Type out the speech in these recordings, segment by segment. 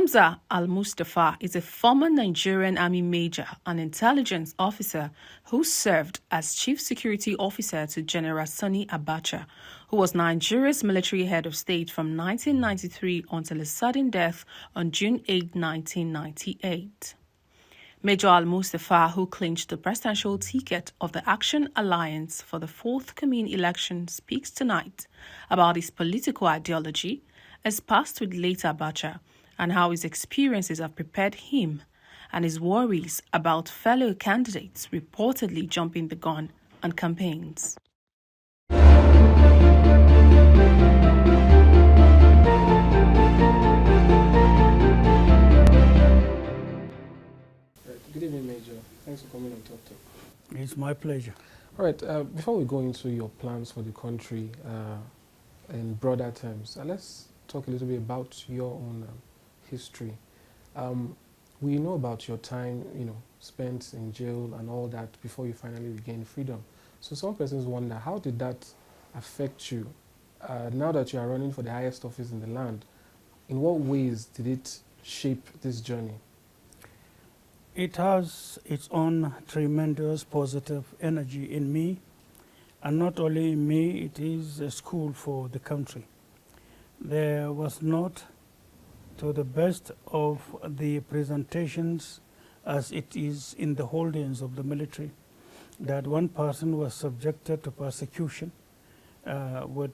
Hamza Almustapha is a former Nigerian Army major and intelligence officer who served as Chief Security Officer to General Sani Abacha, who was Nigeria's military head of state from 1993 until his sudden death on June 8, 1998. Major Al-Mustapha, who clinched the presidential ticket of the Action Alliance for the fourth Commune election, speaks tonight about his political ideology, his past with late Abacha, and how his experiences have prepared him, and his worries about fellow candidates reportedly jumping the gun on campaigns. Good evening, Major. Thanks for coming on Talk Talk. It's my pleasure. All right, before we go into your plans for the country in broader terms, let's talk a little bit about your own history. We know about your time, spent in jail and all that before you finally regained freedom. So some persons wonder, how did that affect you? Now that you are running for the highest office in the land, in what ways did it shape this journey? It has its own tremendous positive energy in me, and not only in me, it is a school for the country. There was not, to the best of the presentations as it is in the holdings of the military, that one person was subjected to persecution with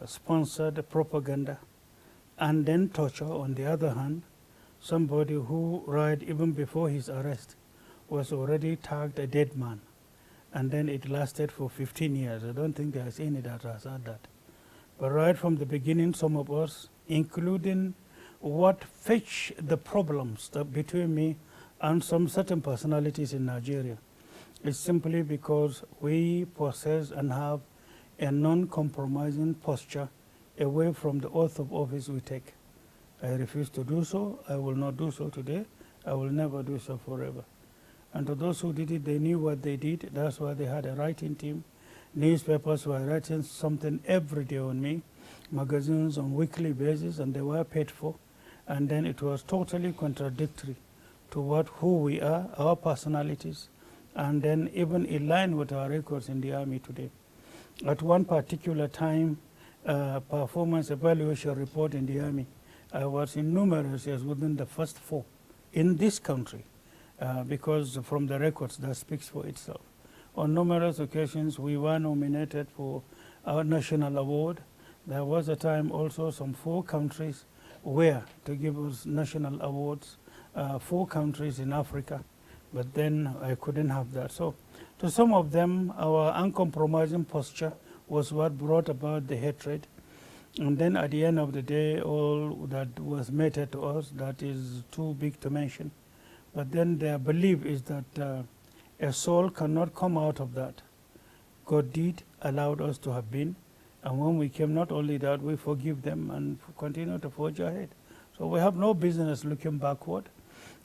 sponsored propaganda and then torture. On the other hand, somebody who right even before his arrest was already tagged a dead man, and then it lasted for 15 years. I don't think there's any that has had that. But right from the beginning, some of us, including what fetched the problems between me and some certain personalities in Nigeria, is simply because we possess and have a non-compromising posture away from the oath of office we take. I refuse to do so. I will not do so today. I will never do so forever. And to those who did it, they knew what they did. That's why they had a writing team. Newspapers were writing something every day on me, magazines on weekly basis, and they were paid for. And then it was totally contradictory to who we are, our personalities, and then even in line with our records in the Army today. At one particular time, performance evaluation report in the Army, I was in numerous years within the first 4 in this country, because from the records that speaks for itself. On numerous occasions, we were nominated for our national award. There was a time also some 4 countries were to give us national awards, 4 countries in Africa, but then I couldn't have that. So to some of them, our uncompromising posture was what brought about the hatred. And then at the end of the day, all that was meted to us, that is too big to mention. But then their belief is that a soul cannot come out of that. God did allowed us to have been. And when we came, not only that, we forgive them and continue to forge ahead. So we have no business looking backward,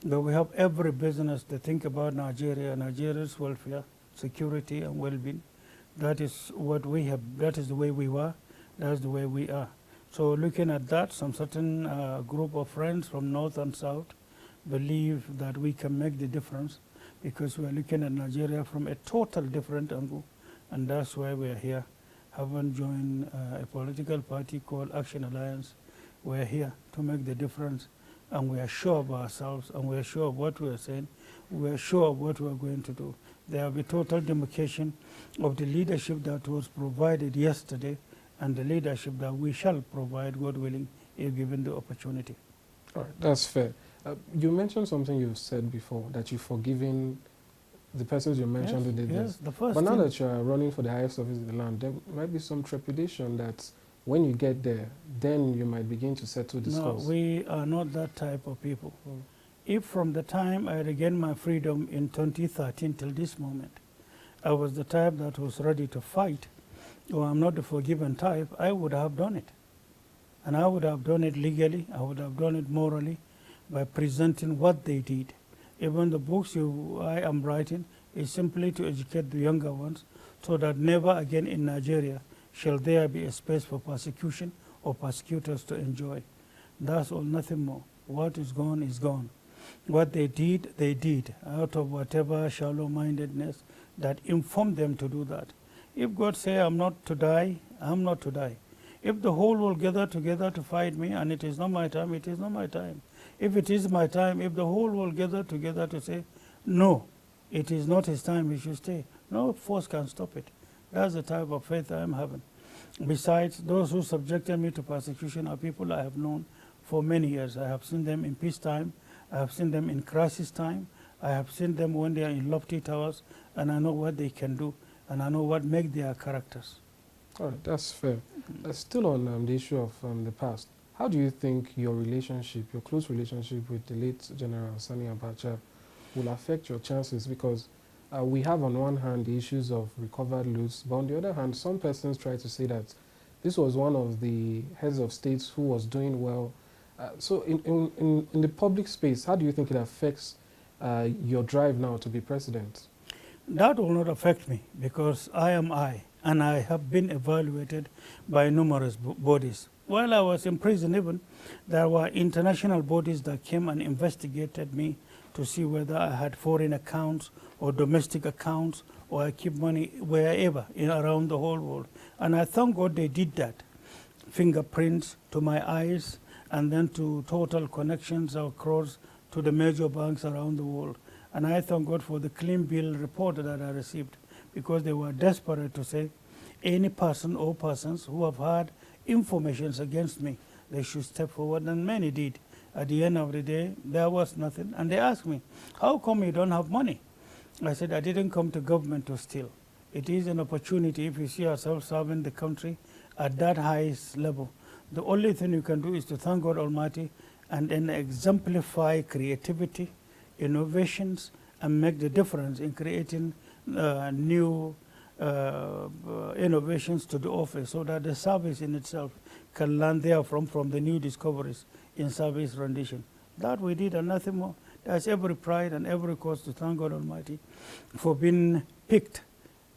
but we have every business to think about Nigeria, Nigeria's welfare, security, and well-being. That is what we have. That is the way we were. That's the way we are. So looking at that, some certain group of friends from north and south believe that we can make the difference because we are looking at Nigeria from a total different angle, and that's why we are here. Haven't joined a political party called Action Alliance. We're here to make the difference, and we are sure of ourselves, and we are sure of what we are saying. We are sure of what we are going to do. There will be total demarcation of the leadership that was provided yesterday, and the leadership that we shall provide, God willing, if given the opportunity. All right, that's fair. You mentioned something you've said before, that you've forgiven the persons you mentioned who did this. The first but now that you are running for the highest office in the land, there might be some trepidation that when you get there, then you might begin to settle the scores. No, we are not that type of people. If from the time I regained my freedom in 2013 till this moment, I was the type that was ready to fight, or I'm not the forgiven type, I would have done it. And I would have done it legally, I would have done it morally, by presenting what they did. Even the books I am writing is simply to educate the younger ones so that never again in Nigeria shall there be a space for persecution or persecutors to enjoy. That's all, nothing more. What is gone is gone. What they did out of whatever shallow-mindedness that informed them to do that. If God say I'm not to die, I'm not to die. If the whole will gather together to fight me and it is not my time, it is not my time. If it is my time, if the whole will gather together to say, no, it is not his time, he should stay, no force can stop it. That's the type of faith I am having. Besides, those who subjected me to persecution are people I have known for many years. I have seen them in peacetime, I have seen them in crisis time, I have seen them when they are in lofty towers, and I know what they can do, and I know what make their characters. All right, that's fair. Still on the issue of the past, how do you think your relationship, your close relationship with the late General Sani Abacha will affect your chances? Because we have on one hand the issues of recovered loot, but on the other hand, some persons try to say that this was one of the heads of states who was doing well. So in the public space, how do you think it affects your drive now to be president? That will not affect me because I am I, and I have been evaluated by numerous bodies. While I was in prison even, there were international bodies that came and investigated me to see whether I had foreign accounts or domestic accounts or I keep money wherever around the whole world. And I thank God they did that. Fingerprints to my eyes and then to total connections across to the major banks around the world. And I thank God for the clean bill report that I received because they were desperate to say any person or persons who have had information against me, they should step forward, and many did. At the end of the day, there was nothing. And they asked me, how come you don't have money? I said, I didn't come to government to steal. It is an opportunity if you see yourself serving the country at that highest level. The only thing you can do is to thank God Almighty and then exemplify creativity, innovations, and make the difference in creating new innovations to the office so that the service in itself can learn therefrom from the new discoveries in service rendition. That we did and nothing more. There's every pride and every cause to thank God Almighty for being picked,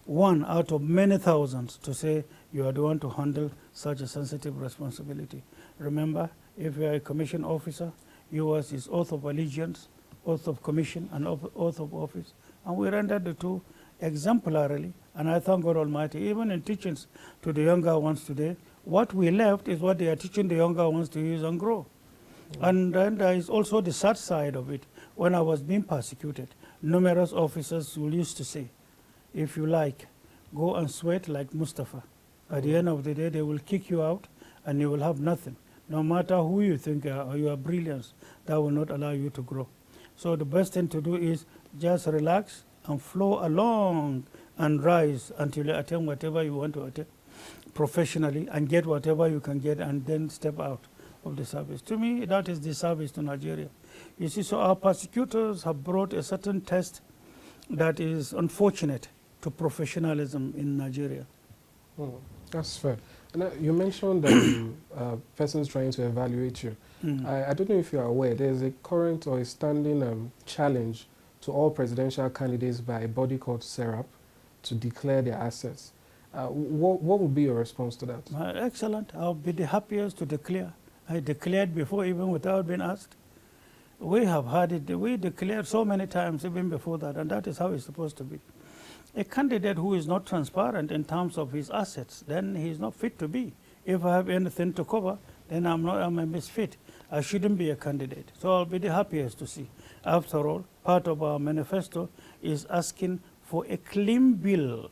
one out of many thousands, to say you are the one to handle such a sensitive responsibility. Remember, if you are a commission officer, yours is oath of allegiance, oath of commission, and oath of office. And we rendered the two exemplarily. And I thank God Almighty, even in teachings to the younger ones today, what we left is what they are teaching the younger ones to use and grow. And then there is also the sad side of it. When I was being persecuted, numerous officers will used to say, if you like, go and sweat like Mustafa. At the end of the day, they will kick you out and you will have nothing. No matter who you think or your brilliance, that will not allow you to grow. So the best thing to do is just relax and flow along and rise until you attain whatever you want to attain professionally and get whatever you can get and then step out of the service. To me, that is the service to Nigeria. You see, so our persecutors have brought a certain test that is unfortunate to professionalism in Nigeria. That's fair. And you mentioned persons trying to evaluate you. I don't know if you are aware, there's a current or a standing challenge to all presidential candidates by a body called SERAP to declare their assets. What would be your response to that? Excellent. I'll be the happiest to declare. I declared before, even without being asked. We have had it. We declared so many times even before that, and that is how it's supposed to be. A candidate who is not transparent in terms of his assets, then he is not fit to be. If I have anything to cover, then I'm a misfit. I shouldn't be a candidate. So I'll be the happiest to see. After all, part of our manifesto is asking for a clean bill,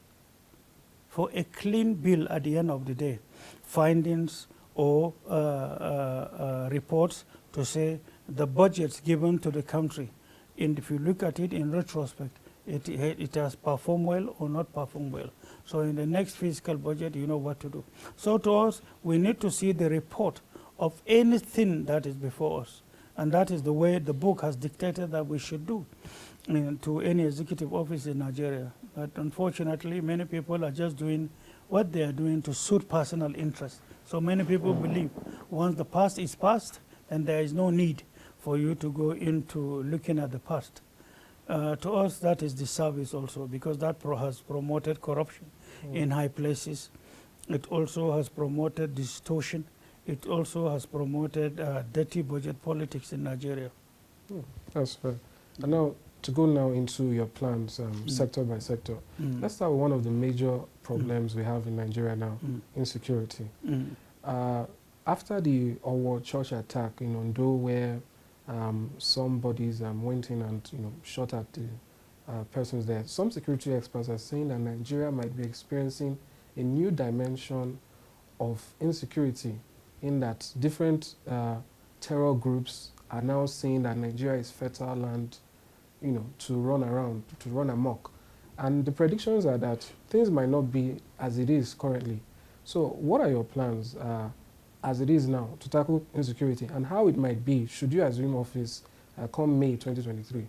at the end of the day. Findings or reports to say the budgets given to the country, and if you look at it in retrospect, it has performed well or not performed well. So in the next fiscal budget, you know what to do. So to us, we need to see the report of anything that is before us. And that is the way the book has dictated that we should do to any executive office in Nigeria. But unfortunately, many people are just doing what they are doing to suit personal interests. So many people believe once the past is past, then there is no need for you to go into looking at the past. To us, that is disservice also, because that has promoted corruption in high places. It also has promoted distortion it also has promoted dirty budget politics in Nigeria. That's fair. And now, to go now into your plans, sector by sector, let's start with one of the major problems we have in Nigeria now, insecurity. After the Owo church attack in Ondo, where some bodies went in and shot at the persons there, some security experts are saying that Nigeria might be experiencing a new dimension of insecurity, in that different terror groups are now saying that Nigeria is fertile land, to run around, to run amok. And the predictions are that things might not be as it is currently. So what are your plans as it is now to tackle insecurity, and how it might be should you assume office come May 2023?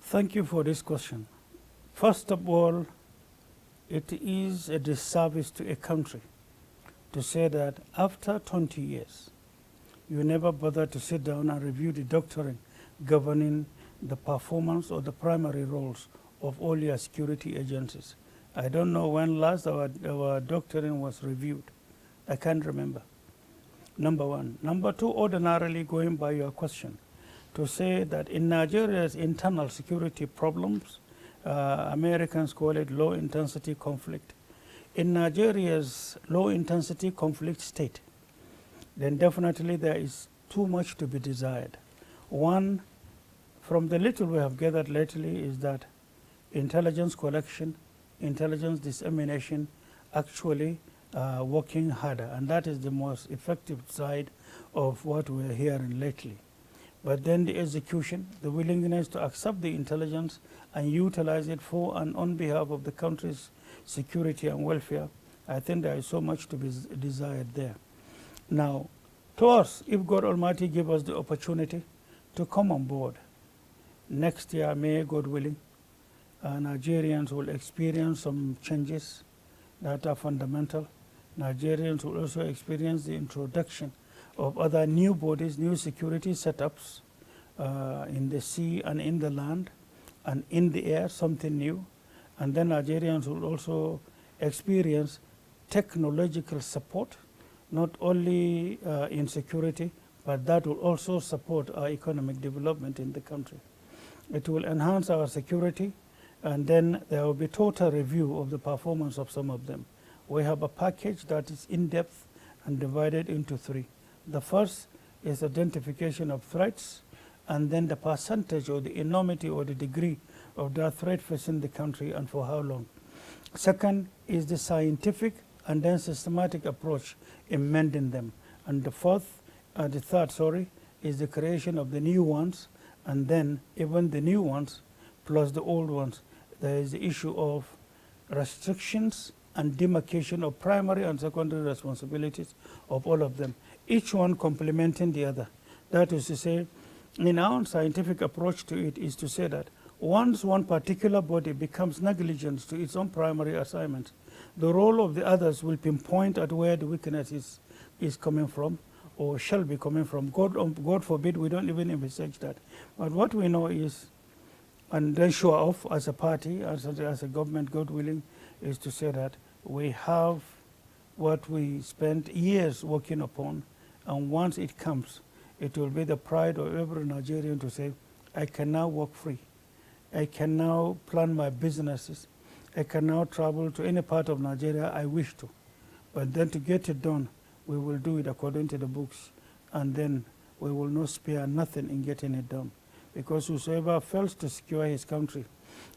Thank you for this question. First of all, it is a disservice to a country to say that after 20 years, you never bother to sit down and review the doctrine governing the performance or the primary roles of all your security agencies. I don't know when last our doctrine was reviewed. I can't remember. Number one. Number two, ordinarily going by your question, to say that in Nigeria's internal security problems, Americans call it low-intensity conflict. In Nigeria's low-intensity conflict state, then definitely there is too much to be desired. One, from the little we have gathered lately, is that intelligence collection, intelligence dissemination actually working harder, and that is the most effective side of what we're hearing lately. But then the execution, the willingness to accept the intelligence and utilize it for and on behalf of the country's security and welfare, I think there is so much to be desired there. Now, to us, if God Almighty give us the opportunity to come on board, next year, May, God willing, Nigerians will experience some changes that are fundamental. Nigerians will also experience the introduction of other new bodies, new security setups in the sea and in the land and in the air, something new. And then Nigerians will also experience technological support, not only in security, but that will also support our economic development in the country. It will enhance our security, and then there will be total review of the performance of some of them. We have a package that is in-depth and divided into three. The first is identification of threats, and then the percentage or the enormity or the degree of that threat facing the country and for how long. Second is the scientific and then systematic approach in mending them. And the third, is the creation of the new ones, and then even the new ones plus the old ones. There is the issue of restrictions and demarcation of primary and secondary responsibilities of all of them, each one complementing the other. That is to say, in our scientific approach to it is to say that once one particular body becomes negligent to its own primary assignment, the role of the others will pinpoint at where the weakness is coming from or shall be coming from. God forbid we don't even envisage that. But what we know is, and then show off as a party, as a government, God willing, is to say that we have what we spent years working upon, and once it comes, it will be the pride of every Nigerian to say, I can now work free. I can now plan my businesses. I can now travel to any part of Nigeria I wish to. But then to get it done, we will do it according to the books, and then we will not spare nothing in getting it done. Because whosoever fails to secure his country,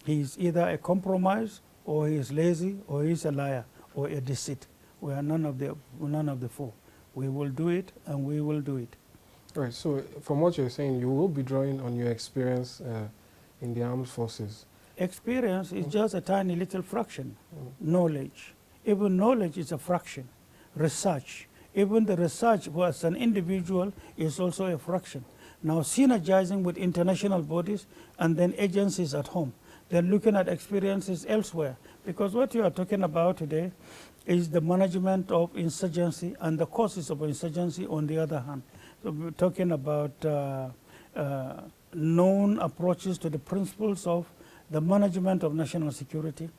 he is either a compromise, or he is lazy, or he is a liar, or a deceit. We are none of the four. We will do it, and we will do it. Right. So from what you're saying, you will be drawing on your experience in the armed forces. Experience is just a tiny little fraction. Knowledge. Even knowledge is a fraction. Research. Even the research as an individual is also a fraction. Now synergizing with international bodies and then agencies at home. Then looking at experiences elsewhere. Because what you are talking about today is the management of insurgency and the causes of insurgency on the other hand. So we're talking about known approaches to the principles of the management of national security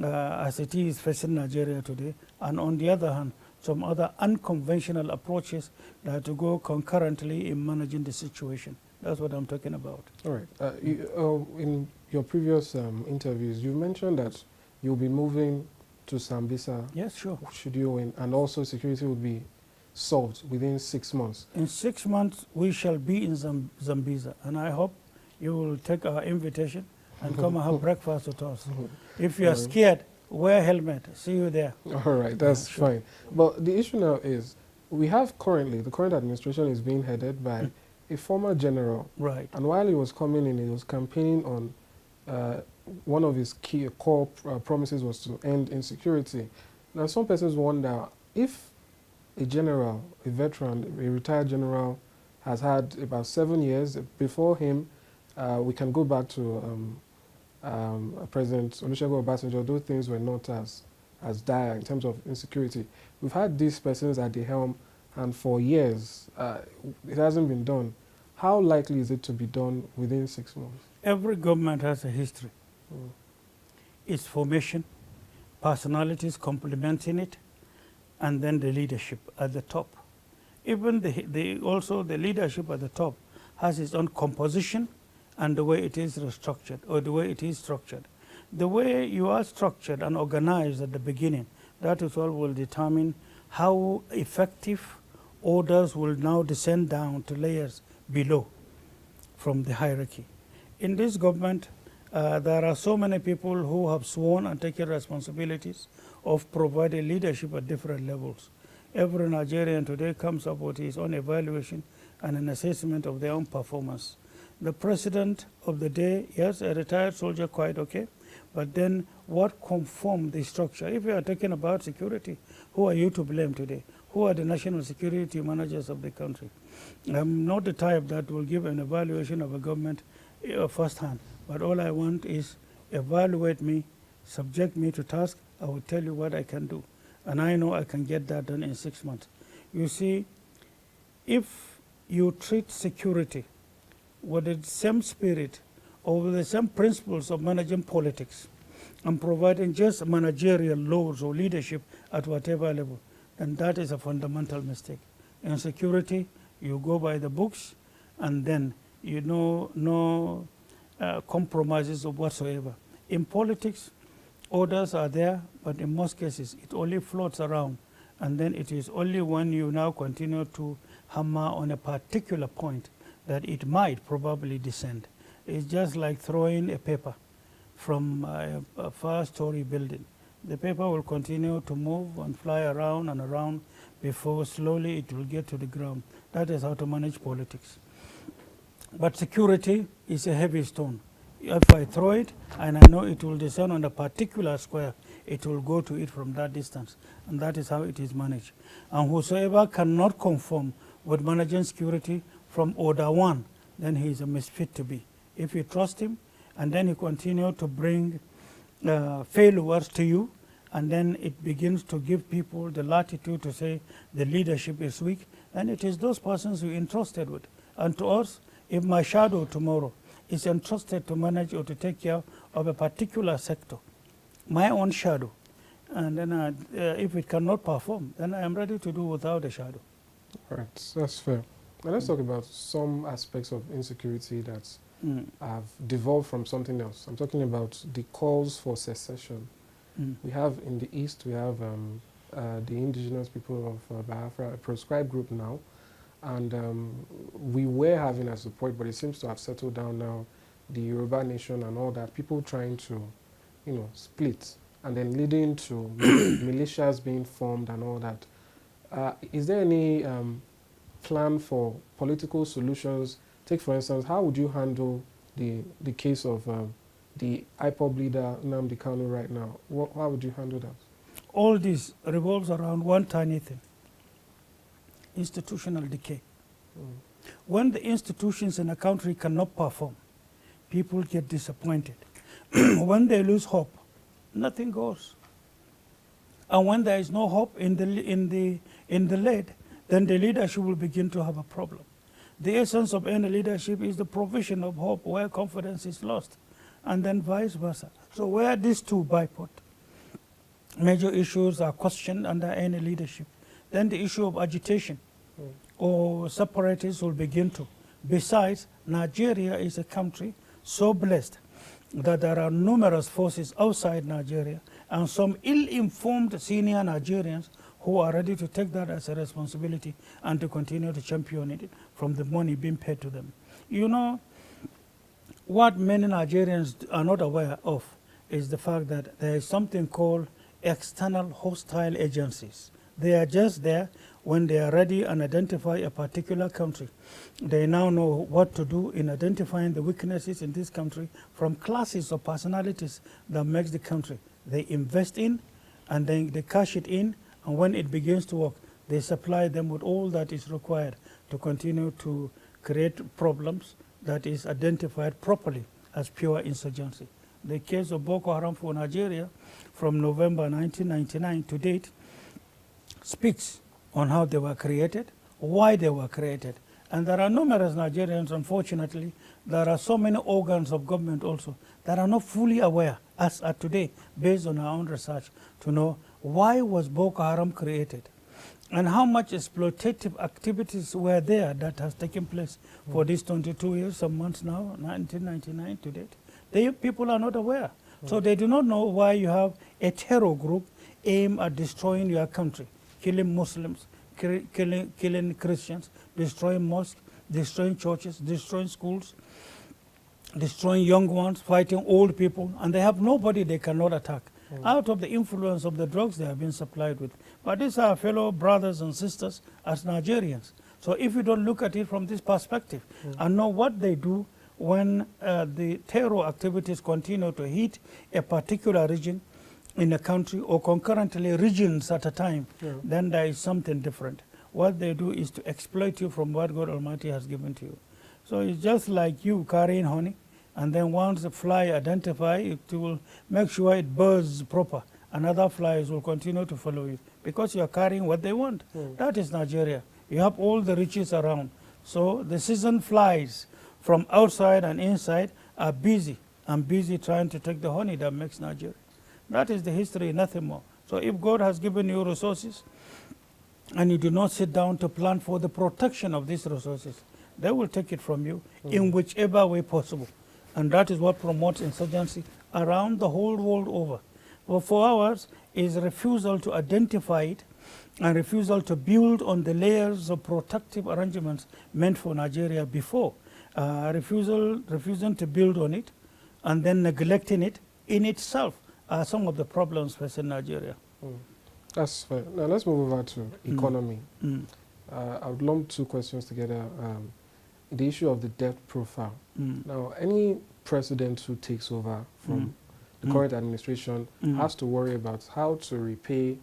as it is facing Nigeria today. And on the other hand, some other unconventional approaches that have to go concurrently in managing the situation. That's what I'm talking about. All right. In your previous interviews, you mentioned that you'll be moving to Sambisa. Yes, sure. Should you win, and also security will be solved within 6 months. In 6 months, we shall be in Zambeza, and I hope you will take our invitation and come and have breakfast with us. If you are scared, wear a helmet. See you there. All right, that's Sure. fine. But the issue now is, we have currently, the current administration is being headed by a former general. Right. And while he was coming in, he was campaigning on one of his key core promises was to end insecurity. Now, some persons wonder if a general, a veteran, a retired general, has had about 7 years before him. We can go back to President Olusegun Obasanjo. Those things were not as dire in terms of insecurity. We've had these persons at the helm, and for years it hasn't been done. How likely is it to be done within 6 months? Every government has a history. Mm. Its formation, personalities complementing it, and then the leadership at the top. Even also the leadership at the top has its own composition and the way it is restructured, or the way it is structured. The way you are structured and organized at the beginning, that is all will determine how effective orders will now descend down to layers below from the hierarchy. In this government, there are so many people who have sworn and taken responsibilities of providing leadership at different levels. Every Nigerian today comes up with his own evaluation and an assessment of their own performance. The president of the day, yes, a retired soldier, quite okay, but then what conformed the structure? If we are talking about security, who are you to blame today? Who are the national security managers of the country? I'm not the type that will give an evaluation of a government firsthand, but all I want is evaluate me, subject me to task. I will tell you what I can do, and I know I can get that done in 6 months. You see, if you treat security with the same spirit or with the same principles of managing politics and providing just managerial roles or leadership at whatever level, then that is a fundamental mistake. In security, you go by the books, and then you know no compromises of whatsoever. In politics, orders are there, but in most cases, it only floats around, and then it is only when you now continue to hammer on a particular point that it might probably descend. It's just like throwing a paper from a four-story building. The paper will continue to move and fly around and around before slowly it will get to the ground. That is how to manage politics. But security is a heavy stone. If I throw it and I know it will descend on a particular square, it will go to it from that distance. And that is how it is managed. And whosoever cannot conform with managing security from order one, then he is a misfit to be. If you trust him, and then he continue to bring failures to you, and then it begins to give people the latitude to say the leadership is weak, and it is those persons you entrusted with. And to us, if my shadow tomorrow is entrusted to manage or to take care of a particular sector, my own shadow, and then if it cannot perform, then I am ready to do without a shadow. All right, that's fair. Now let's talk about some aspects of insecurity that have devolved from something else. I'm talking about the calls for secession. We have in the East, we have the indigenous people of Biafra, a proscribed group now, and we were having a support, but it seems to have settled down now, the Yoruba nation and all that, people trying to, split, and then leading to militias being formed and all that. Is there any plan for political solutions? Take, for instance, how would you handle the case of the IPOB leader, Nnamdi Kanu, right now? How would you handle that? All this revolves around one tiny thing: institutional decay. When the institutions in a country cannot perform, people get disappointed. When they lose hope, nothing goes. And when there is no hope in the led, then the leadership will begin to have a problem. The essence of any leadership is the provision of hope where confidence is lost, and then vice versa. So where these two bipod, major issues are questioned under any leadership, then the issue of agitation or separatists will begin to. Besides, Nigeria is a country so blessed that there are numerous forces outside Nigeria and some ill-informed senior Nigerians who are ready to take that as a responsibility and to continue to champion it from the money being paid to them. You know, what many Nigerians are not aware of is the fact that there is something called external hostile agencies. They are just there when they are ready and identify a particular country. They now know what to do in identifying the weaknesses in this country from classes of personalities that makes the country. They invest in and then they cash it in, and when it begins to work, they supply them with all that is required to continue to create problems that is identified properly as pure insurgency. The case of Boko Haram for Nigeria from November 1999 to date speaks on how they were created, why they were created. And there are numerous Nigerians, unfortunately, there are so many organs of government also that are not fully aware, as at today, based on our own research, to know why was Boko Haram created and how much exploitative activities were there that has taken place for these 22 years, some months now, 1999 to date. People are not aware. So they do not know why you have a terror group aimed at destroying your country, killing Muslims, killing Christians, destroying mosques, destroying churches, destroying schools, destroying young ones, fighting old people, and they have nobody they cannot attack out of the influence of the drugs they have been supplied with. But these are fellow brothers and sisters as Nigerians. So if you don't look at it from this perspective and know what they do when the terror activities continue to hit a particular region in a country or concurrently regions at a time, then there is something different. What they do is to exploit you from what God Almighty has given to you. So it's just like you carrying honey, and then once the fly identify, it will make sure it buzzes proper, and other flies will continue to follow you because you are carrying what they want. That is Nigeria. You have all the riches around. So the seasoned flies from outside and inside are busy trying to take the honey that makes Nigeria. That is the history, nothing more. So if God has given you resources and you do not sit down to plan for the protection of these resources, they will take it from you in whichever way possible. And that is what promotes insurgency around the whole world over. But for ours is refusal to identify it and refusal to build on the layers of protective arrangements meant for Nigeria before. Refusing to build on it and then neglecting it in itself are some of the problems facing Nigeria. That's fair. Now let's move over to economy. I would lump two questions together. The issue of the debt profile. Now, any president who takes over from the current administration has to worry about how to repay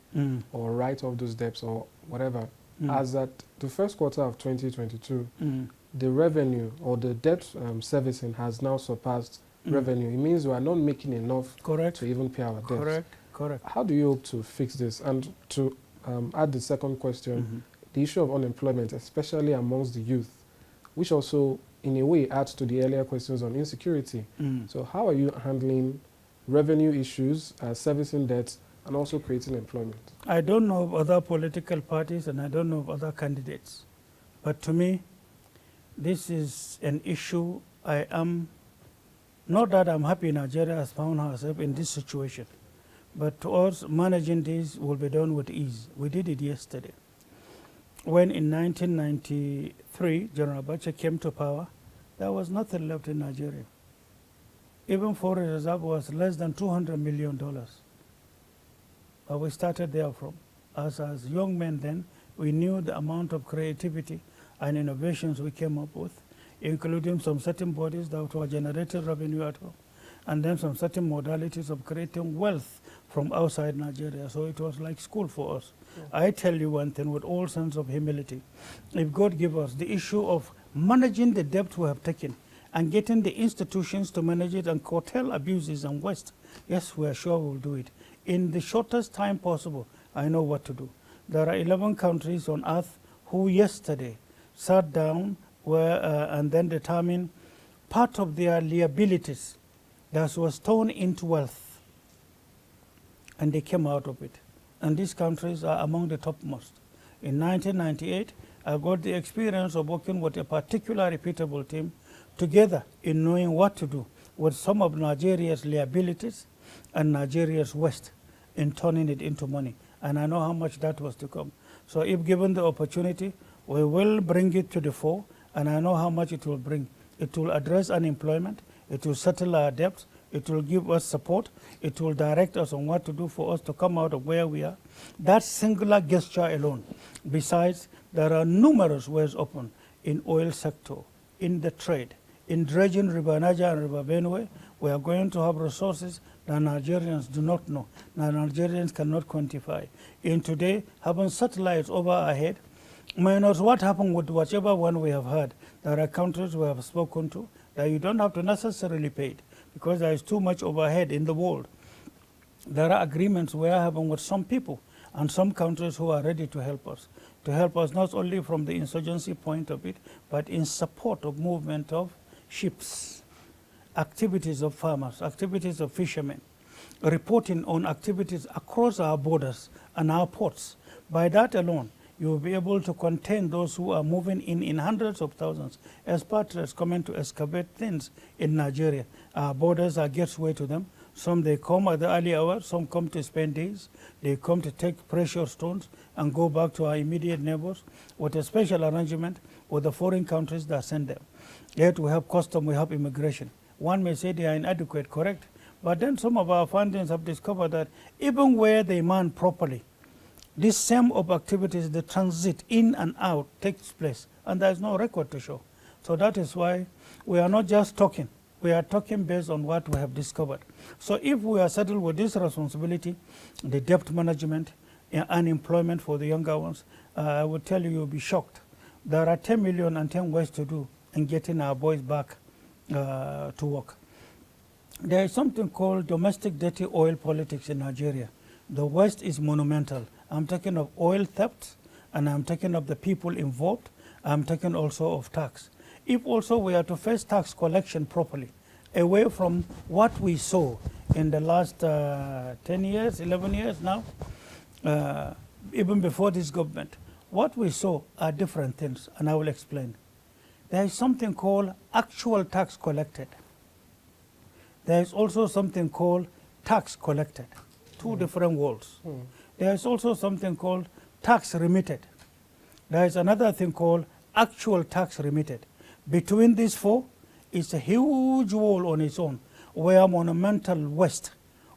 or write off those debts or whatever. As at the first quarter of 2022, the revenue or the debt servicing has now surpassed revenue. It means we are not making enough to even pay our debts. Correct. How do you hope to fix this? And to add the second question, the issue of unemployment, especially amongst the youth, which also, in a way, adds to the earlier questions on insecurity. So how are you handling revenue issues, servicing debts, and also creating employment? I don't know of other political parties and I don't know of other candidates. But to me, this is an issue I am, not that I'm happy Nigeria has found herself in this situation, but to us, managing this will be done with ease. We did it yesterday. When in 1993, General Abacha came to power, there was nothing left in Nigeria. Even foreign reserve was less than $200 million. But we started there from. As young men then, we knew the amount of creativity and innovations we came up with, including some certain bodies that were generating revenue at home, and then some certain modalities of creating wealth from outside Nigeria. So it was like school for us. I tell you one thing with all sense of humility. If God give us the issue of managing the debt we have taken and getting the institutions to manage it and curtail abuses and waste, yes, we are sure we'll do it. In the shortest time possible, I know what to do. There are 11 countries on earth who yesterday sat down and then determined part of their liabilities that was turned into wealth, and they came out of it. And these countries are among the topmost. In 1998, I got the experience of working with a particular repeatable team together in knowing what to do with some of Nigeria's liabilities and Nigeria's waste in turning it into money. And I know how much that was to come. So if given the opportunity, we will bring it to the fore, and I know how much it will bring. It will address unemployment, it will settle our debts, it will give us support, it will direct us on what to do for us to come out of where we are. That singular gesture alone. Besides, there are numerous ways open in oil sector, in the trade, in dredging River Niger and River Benue. We are going to have resources that Nigerians do not know, that Nigerians cannot quantify. In today, having satellites over our head, minus what happened with whichever one we have heard, there are countries we have spoken to that you don't have to necessarily pay it because there is too much overhead in the world. There are agreements we are having with some people and some countries who are ready to help us not only from the insurgency point of it, but in support of movement of ships, activities of farmers, activities of fishermen, reporting on activities across our borders and our ports. By that alone, you will be able to contain those who are moving in hundreds of thousands, expatriates coming to excavate things in Nigeria. Our borders are gateway to them. Some they come at the early hours, some come to spend days. They come to take precious stones and go back to our immediate neighbors with a special arrangement with the foreign countries that send them. Yet we have custom, we have immigration. One may say they are inadequate, correct? But then some of our findings have discovered that even where they man properly, this same of activities, the transit in and out takes place, and there is no record to show. So that is why we are not just talking. We are talking based on what we have discovered. So if we are settled with this responsibility, the debt management, unemployment for the younger ones, I would tell you, you'll be shocked. There are 10 million and 10 ways to do in getting our boys back to work. There is something called domestic dirty oil politics in Nigeria. The West is monumental. I'm talking of oil theft, and I'm talking of the people involved. I'm talking also of tax. If also we are to face tax collection properly, away from what we saw in the last 10 years, 11 years now, even before this government, what we saw are different things, and I will explain. There is something called actual tax collected. There is also something called tax collected, two different worlds. There is also something called tax remitted. There is another thing called actual tax remitted. Between these four is a huge wall on its own, where monumental waste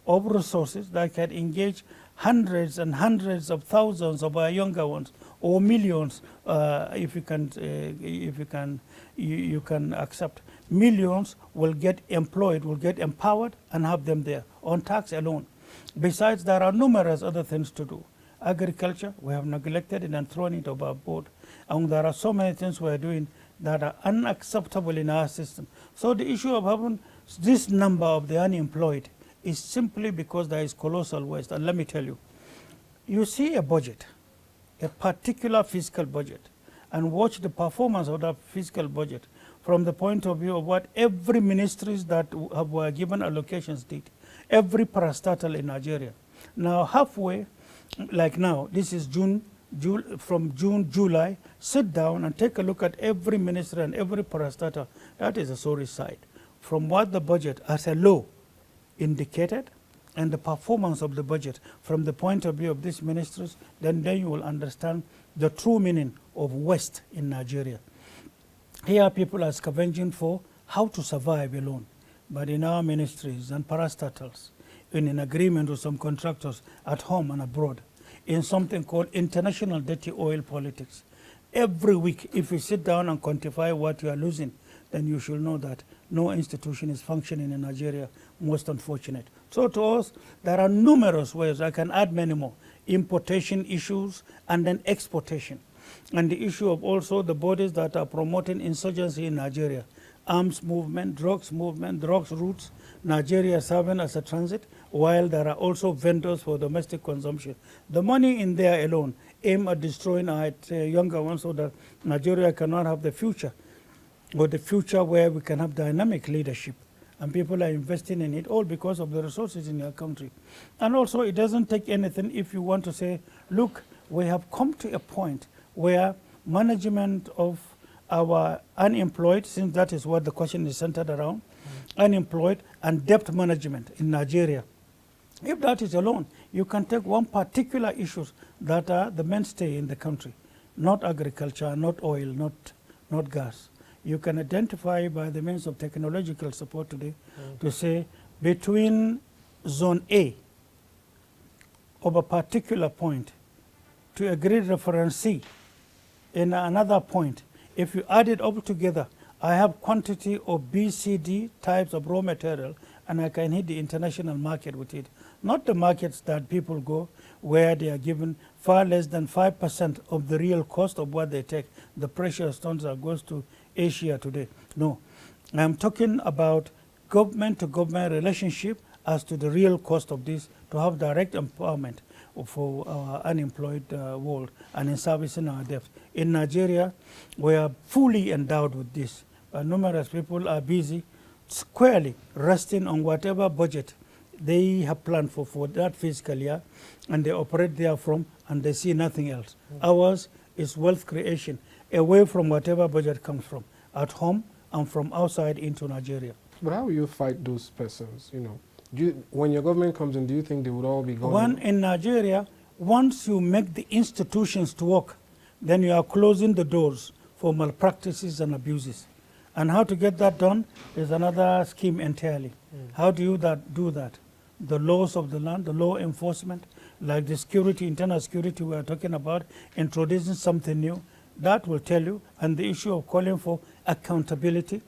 of resources that can engage hundreds and hundreds of thousands of our younger ones, or millions, if you can accept. Millions will get employed, will get empowered, and have them there on tax alone. Besides, there are numerous other things to do. Agriculture, we have neglected it and thrown it overboard. And there are so many things we are doing that are unacceptable in our system. So the issue of having this number of the unemployed is simply because there is colossal waste. And let me tell you, you see a budget, a particular fiscal budget, and watch the performance of that fiscal budget from the point of view of what every ministries that were given allocations did, every parastatal in Nigeria. Now halfway, like now, this is from June, July, sit down and take a look at every ministry and every parastatal. That is a sorry sight. From what the budget as a law indicated and the performance of the budget from the point of view of these ministries, then you will understand the true meaning of waste in Nigeria. Here people are scavenging for how to survive alone. But in our ministries and parastatals, in an agreement with some contractors at home and abroad, in something called international dirty oil politics, every week, if you sit down and quantify what you are losing, then you should know that no institution is functioning in Nigeria, most unfortunate. So to us, there are numerous ways, I can add many more, importation issues and then exportation. And the issue of also the bodies that are promoting insurgency in Nigeria, arms movement, drugs routes, Nigeria serving as a transit, while there are also vendors for domestic consumption. The money in there alone aim at destroying our younger ones so that Nigeria cannot have the future, or the future where we can have dynamic leadership. And people are investing in it all because of the resources in your country. And also it doesn't take anything if you want to say, look, we have come to a point where management of our unemployed, since that is what the question is centered around, unemployed and debt management in Nigeria. If that is alone, you can take one particular issues that are the mainstay in the country, not agriculture, not oil, not gas. You can identify by the means of technological support today to say between zone A of a particular point to a grid reference C in another point, if you add it all together, I have quantity of B, C, D types of raw material, and I can hit the international market with it. Not the markets that people go where they are given far less than 5% of the real cost of what they take. The precious stones that goes to Asia today. No, I'm talking about government to government relationship as to the real cost of this, to have direct empowerment for our unemployed world and in servicing our debt. In Nigeria, we are fully endowed with this. Numerous people are busy squarely resting on whatever budget they have planned for that fiscal year, and they operate therefrom, and they see nothing else. Ours is wealth creation away from whatever budget comes from, at home and from outside into Nigeria. But how will you fight those persons? When your government comes in, do you think they would all be gone? One, in Nigeria, once you make the institutions to work, then you are closing the doors for malpractices and abuses. And how to get that done is another scheme entirely. How do you do that? The laws of the land, the law enforcement, like the security, internal security we are talking about, introducing something new, that will tell you, and the issue of calling for accountability,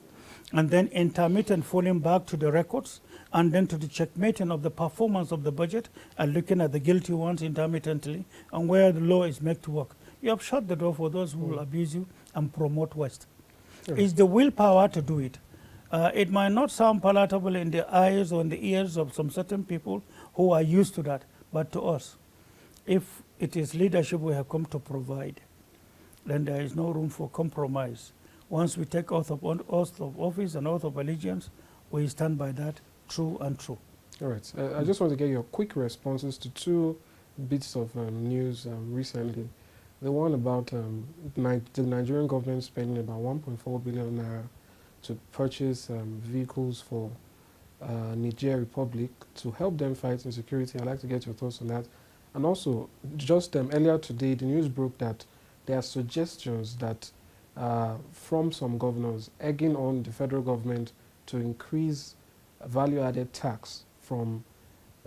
and then intermittent falling back to the records, and then to the checkmating of the performance of the budget, and looking at the guilty ones intermittently, and where the law is made to work. You have shut the door for those who will abuse you and promote waste. It's the willpower to do it. It might not sound palatable in the eyes or in the ears of some certain people who are used to that, but to us, if it is leadership we have come to provide, then there is no room for compromise. Once we take oath of office and oath of allegiance, we stand by that, true and true. All right. I just want to get your quick responses to two bits of news recently. The one about the Nigerian government spending about 1.4 billion naira to purchase vehicles for Niger Republic to help them fight insecurity. I'd like to get your thoughts on that. And also, just earlier today, the news broke that there are suggestions that from some governors egging on the federal government to increase value-added tax from,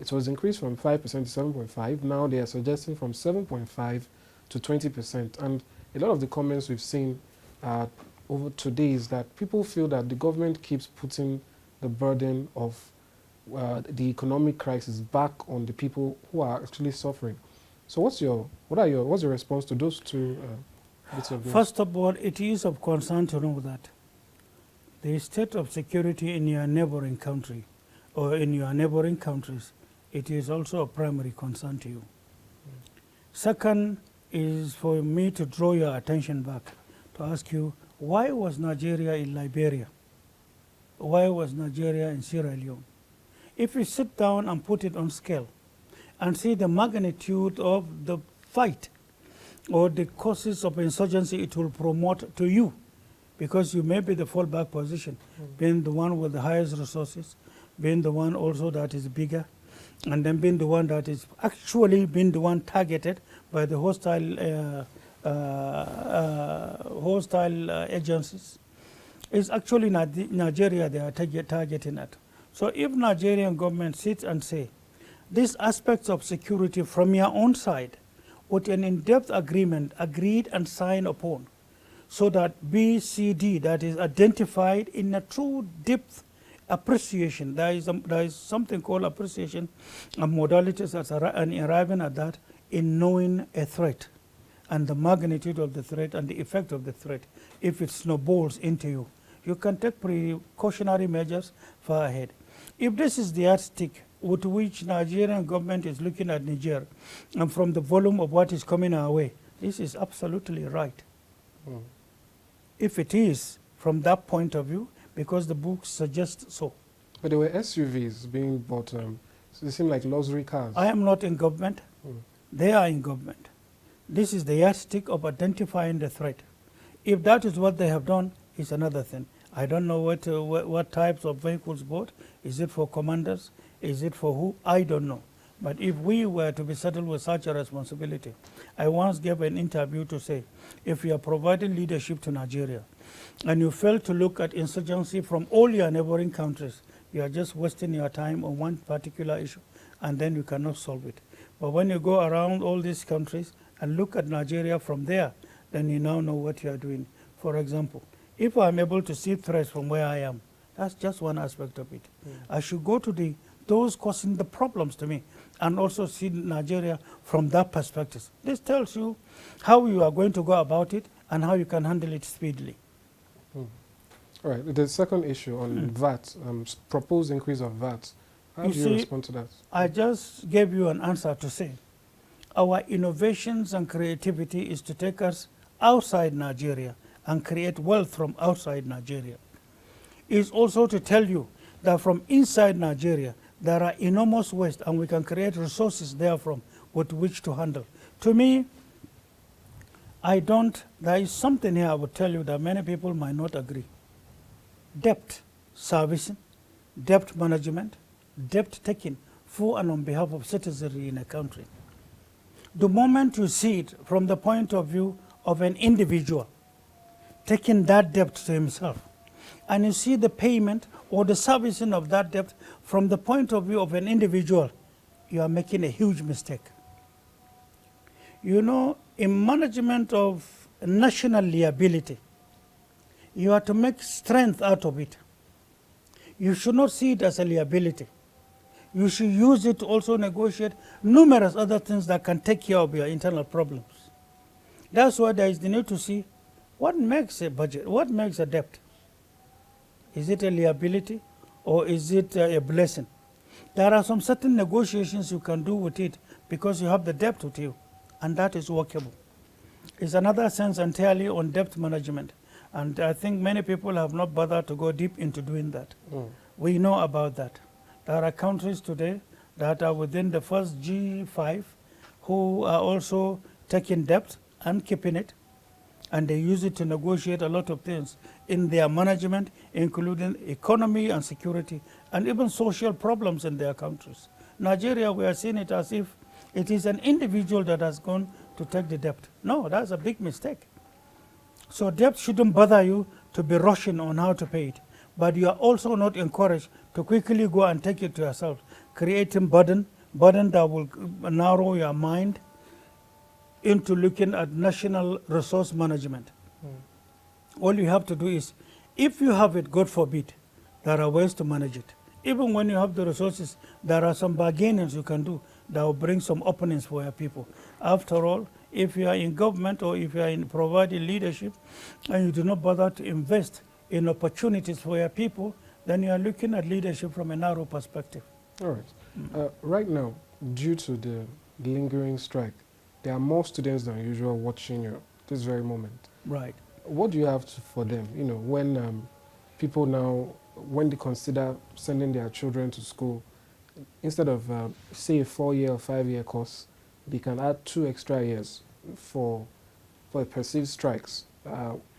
it was increased from 5% to 7.5. Now they are suggesting from 7.5 to 20%. And a lot of the comments we've seen over today is that people feel that the government keeps putting the burden of the economic crisis back on the people who are actually suffering. So what's your response to those two bits of news? First of all, it is of concern to know that the state of security in your neighboring country or in your neighboring countries, it is also a primary concern to you. Second is for me to draw your attention back to ask you, why was Nigeria in Liberia? Why was Nigeria in Sierra Leone? If you sit down and put it on scale and see the magnitude of the fight or the causes of insurgency it will promote to you, because you may be the fallback position, being the one with the highest resources, being the one also that is bigger, and then being the one that is actually being the one targeted by the hostile agencies. It's actually Nigeria they are targeting at. So if Nigerian government sits and say, these aspects of security from your own side, with an in-depth agreement agreed and signed upon, so that B, C, D, that is identified in a true depth appreciation. There is something called appreciation and modalities and arriving at that in knowing a threat and the magnitude of the threat and the effect of the threat. If it snowballs into you, you can take precautionary measures far ahead. If this is the yardstick with which Nigerian government is looking at Niger, and from the volume of what is coming our way, this is absolutely right. If it is from that point of view, because the books suggest so. But there were SUVs being bought, so they seem like luxury cars. I am not in government. They are in government. This is the yardstick of identifying the threat. If that is what they have done, it's another thing. I don't know what types of vehicles bought. Is it for commanders? Is it for who? I don't know. But if we were to be saddled with such a responsibility, I once gave an interview to say, if you are providing leadership to Nigeria and you fail to look at insurgency from all your neighboring countries, you are just wasting your time on one particular issue, and then you cannot solve it. But when you go around all these countries and look at Nigeria from there, then you now know what you are doing. For example, if I'm able to see threats from where I am, that's just one aspect of it. I should go to those causing the problems to me and also see Nigeria from that perspective. This tells you how you are going to go about it and how you can handle it speedily. All right. The second issue on VAT, proposed increase of VAT. How do you respond to that? I just gave you an answer to say our innovations and creativity is to take us outside Nigeria and create wealth from outside Nigeria. It's also to tell you that from inside Nigeria, there are enormous waste and we can create resources therefrom with which to handle. To me, there is something here I would tell you that many people might not agree. Debt servicing, debt management, debt taking for and on behalf of citizenry in a country. The moment you see it from the point of view of an individual taking that debt to himself, and you see the payment or the servicing of that debt from the point of view of an individual, you are making a huge mistake. You know, in management of national liability, you have to make strength out of it. You should not see it as a liability. You should use it to also negotiate numerous other things that can take care of your internal problems. That's why there is the need to see what makes a budget, what makes a debt. Is it a liability or is it a blessing? There are some certain negotiations you can do with it because you have the debt with you, and that is workable. It's another sense entirely on debt management, and I think many people have not bothered to go deep into doing that. We know about that. There are countries today that are within the first G5 who are also taking debt and keeping it, and they use it to negotiate a lot of things in their management, including economy and security, and even social problems in their countries. Nigeria, we are seeing it as if it is an individual that has gone to take the debt. No, that's a big mistake. So debt shouldn't bother you to be rushing on how to pay it, but you are also not encouraged to quickly go and take it to yourself, creating burden that will narrow your mind into looking at national resource management. All you have to do is, if you have it, God forbid, there are ways to manage it. Even when you have the resources, there are some bargainings you can do that will bring some openings for your people. After all, if you are in government or if you are in providing leadership and you do not bother to invest in opportunities for your people, then you are looking at leadership from a narrow perspective. All right. Right now, due to the lingering strike, there are more students than usual watching you this very moment. Right. What do you have for them? You know, when people now, when they consider sending their children to school, instead of, say, a 4-year or 5-year course, they can add 2 extra years for perceived strikes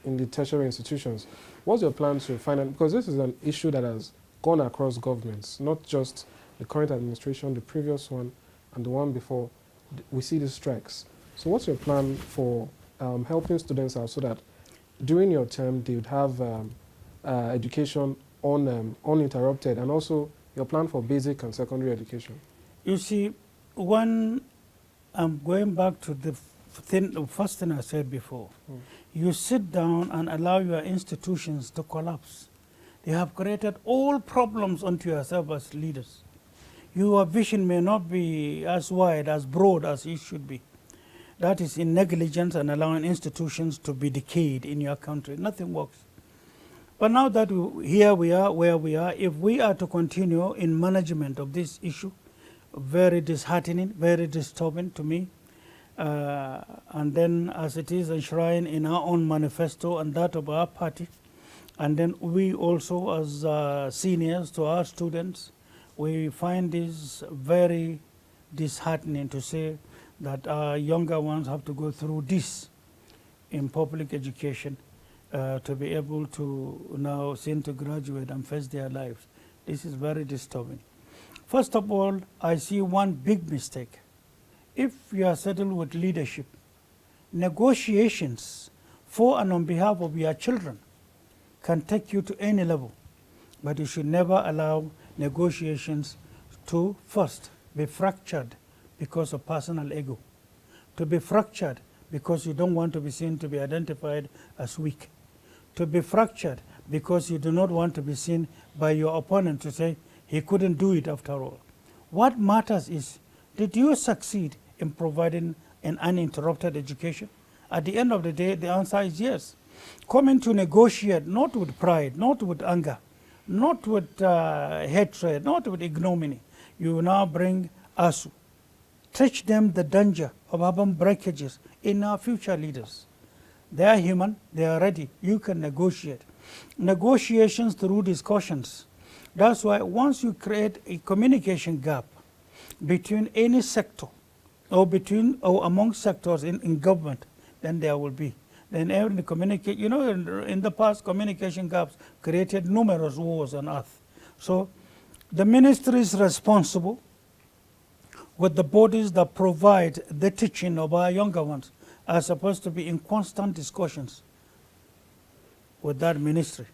in the tertiary institutions. What's your plan to finance? Because this is an issue that has gone across governments, not just the current administration, the previous one, and the one before. We see the strikes. So what's your plan for helping students out so that during your term they would have education uninterrupted, and also your plan for basic and secondary education? You see, when I'm going back to the first thing I said before, you sit down and allow your institutions to collapse. They have created all problems unto yourself as leaders. Your vision may not be as wide, as broad as it should be. That is in negligence and allowing institutions to be decayed in your country. Nothing works. But now that here we are where we are, if we are to continue in management of this issue, very disheartening, very disturbing to me, and then as it is enshrined in our own manifesto and that of our party, and then we also as seniors to our students, we find this very disheartening to say that our younger ones have to go through this in public education to be able to now seem to graduate and face their lives. This is very disturbing. First of all, I see one big mistake. If you are settled with leadership, negotiations for and on behalf of your children can take you to any level, but you should never allow negotiations to first be fractured because of personal ego, to be fractured because you don't want to be seen to be identified as weak, to be fractured because you do not want to be seen by your opponent to say he couldn't do it after all. What matters is, did you succeed in providing an uninterrupted education? At the end of the day, the answer is yes. Coming to negotiate not with pride, not with anger, not with hatred, not with ignominy. You now bring ASU. Teach them the danger of having breakages in our future leaders. They are human, they are ready. You can negotiate. Negotiations through discussions. That's why once you create a communication gap between any sector or between or among sectors in government, then there will be. Then every communicate, you know, in the past, communication gaps created numerous wars on earth. So the ministry is responsible with the bodies that provide the teaching of our younger ones are supposed to be in constant discussions with that ministry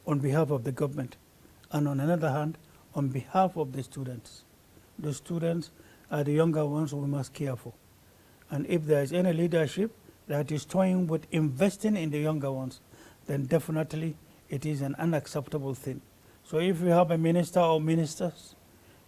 on behalf of the government, and on another hand, on behalf of the students. The students are the younger ones we must care for. And if there is any leadership that is toying with investing in the younger ones, then definitely it is an unacceptable thing. So if we have a minister or ministers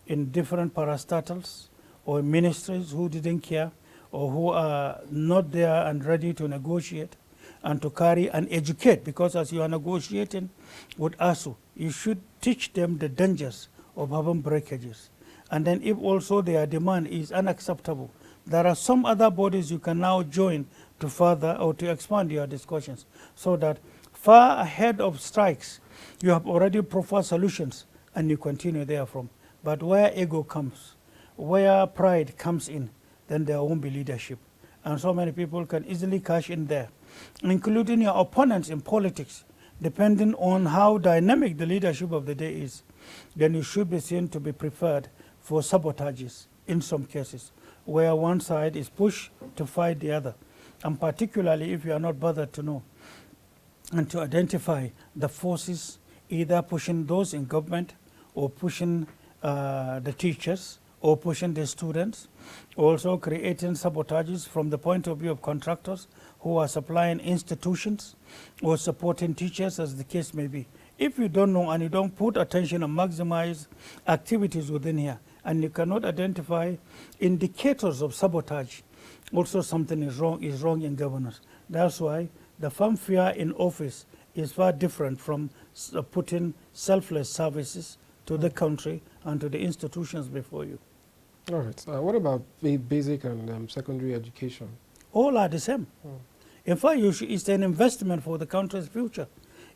in different parastatals or ministries who didn't care or who are not there and ready to negotiate and to carry and educate, because as you are negotiating with ASU, you should teach them the dangers of having breakages. And then if also their demand is unacceptable, there are some other bodies you can now join to further or to expand your discussions, so that far ahead of strikes, you have already proffered solutions and you continue therefrom. But where ego comes, where pride comes in, then there won't be leadership. And so many people can easily cash in there, including your opponents in politics. Depending on how dynamic the leadership of the day is, then you should be seen to be preferred for sabotages in some cases, where one side is pushed to fight the other. And particularly if you are not bothered to know and to identify the forces either pushing those in government or pushing the teachers or pushing the students, also creating sabotages from the point of view of contractors who are supplying institutions or supporting teachers, as the case may be. If you don't know and you don't put attention and maximize activities within here, and you cannot identify indicators of sabotage, also something is wrong in governance. That's why the fanfare in office is far different from putting selfless services to the country and to the institutions before you. All right. What about basic and secondary education? All are the same. In fact, it's an investment for the country's future.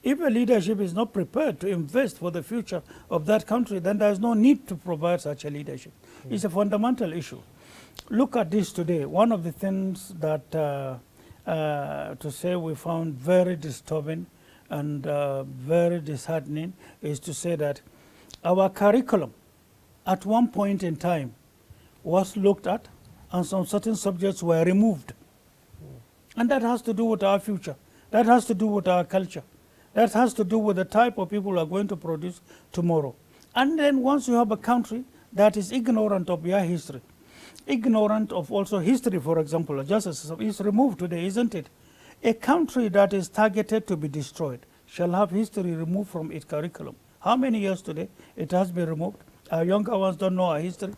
If a leadership is not prepared to invest for the future of that country, then there is no need to provide such a leadership. It's a fundamental issue. Look at this today. One of the things that, to say we found very disturbing and very disheartening is to say that our curriculum at one point in time was looked at and some certain subjects were removed. And that has to do with our future. That has to do with our culture. That has to do with the type of people who are going to produce tomorrow. And then once you have a country that is ignorant of your history, ignorant of also history, for example, justice is removed today, isn't it? A country that is targeted to be destroyed shall have history removed from its curriculum. How many years today it has been removed? Our younger ones don't know our history.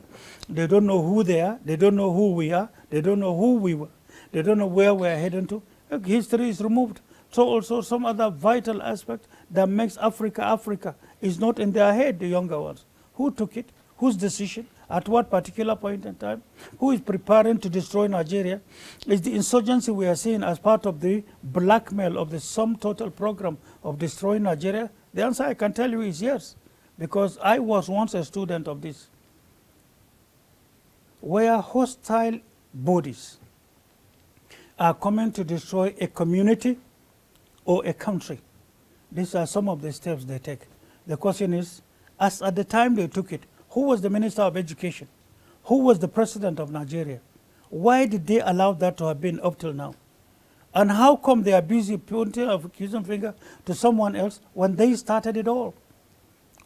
They don't know who they are. They don't know who we are. They don't know who we were. They don't know where we are heading to. History is removed. So also some other vital aspect that makes Africa Africa is not in their head, the younger ones. Who took it? Whose decision? At what particular point in time? Who is preparing to destroy Nigeria? Is the insurgency we are seeing as part of the blackmail of the sum total program of destroying Nigeria? The answer I can tell you is yes, because I was once a student of this. where hostile bodies are coming to destroy a community or a country. These are some of the steps they take. The question is, as at the time they took it, who was the Minister of Education? Who was the President of Nigeria? Why did they allow that to have been up till now? And how come they are busy pointing a accusing finger to someone else when they started it all?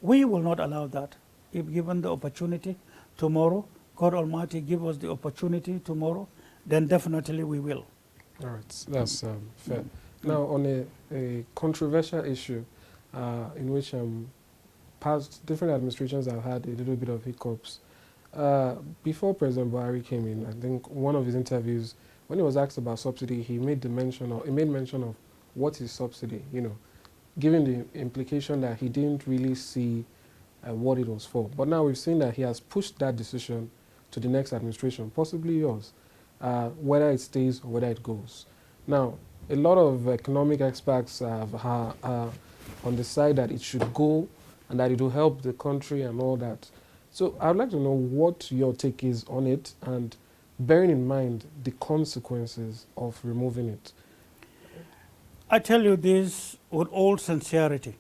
We will not allow that. If given the opportunity tomorrow, God Almighty give us the opportunity tomorrow, then definitely we will. All right, that's fair. Now, on a controversial issue in which past different administrations have had a little bit of hiccups. Before President Buhari came in, I think one of his interviews, when he was asked about subsidy, he made mention of what is subsidy, giving the implication that he didn't really see what it was for. But now we've seen that he has pushed that decision to the next administration, possibly yours, whether it stays or whether it goes. Now, a lot of economic experts are on the side that it should go and that it will help the country and all that. So I'd like to know what your take is on it, and bearing in mind the consequences of removing it. I tell you this with all sincerity.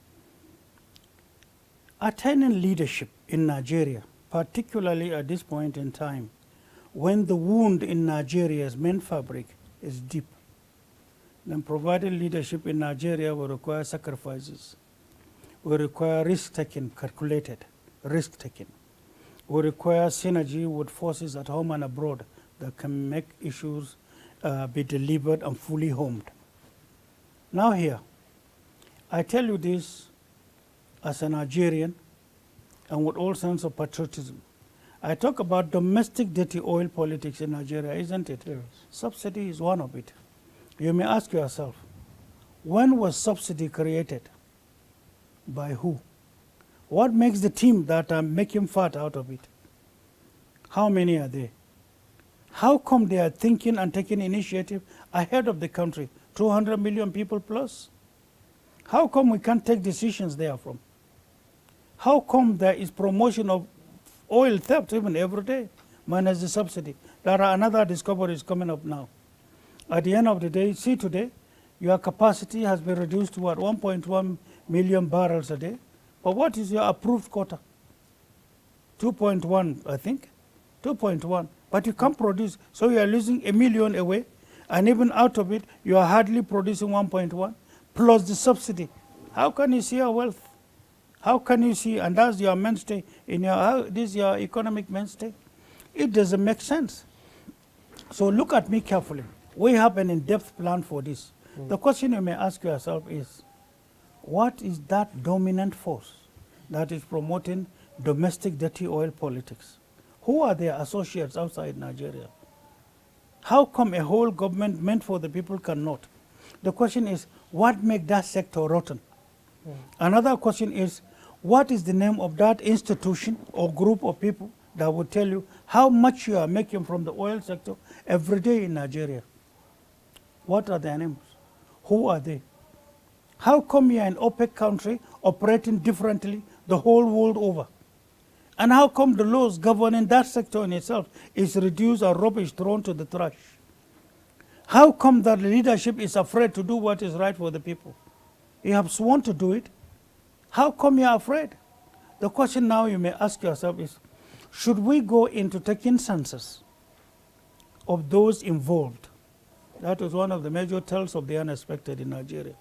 Attaining leadership in Nigeria, particularly at this point in time, when the wound in Nigeria's main fabric is deep, then providing leadership in Nigeria will require sacrifices, will require risk-taking, calculated risk-taking, will require synergy with forces at home and abroad that can make issues be delivered and fully homed. Now here, I tell you this as a Nigerian and with all sense of patriotism. I talk about domestic dirty oil politics in Nigeria, isn't it? Yes. Subsidy is one of it. You may ask yourself, when was subsidy created? By who? What makes the team that are making fat out of it? How many are there? How come they are thinking and taking initiative ahead of the country, 200 million people plus? How come we can't take decisions therefrom? How come there is promotion of oil theft even every day, minus the subsidy? There are another discoveries coming up now. At the end of the day, see today, your capacity has been reduced to what, 1.1 million barrels a day. But what is your approved quota? 2.1, I think. 2.1. But you can't produce, so you are losing 1 million away, and even out of it, you are hardly producing 1.1, plus the subsidy. How can you see your wealth? How can you see, and that's your mainstay, this is your economic mainstay? It doesn't make sense. So look at me carefully. We have an in-depth plan for this. The question you may ask yourself is, what is that dominant force that is promoting domestic dirty oil politics? Who are their associates outside Nigeria? How come a whole government meant for the people cannot? The question is, what makes that sector rotten? Another question is, what is the name of that institution or group of people that will tell you how much you are making from the oil sector every day in Nigeria? What are their names? Who are they? How come you are an OPEC country operating differently the whole world over? And how come the laws governing that sector in itself is reduced or rubbish thrown to the trash? How come that leadership is afraid to do what is right for the people? You have sworn to do it. How come you are afraid? The question now you may ask yourself is, should we go into taking census of those involved? That is one of the major tells of the unexpected in Nigeria.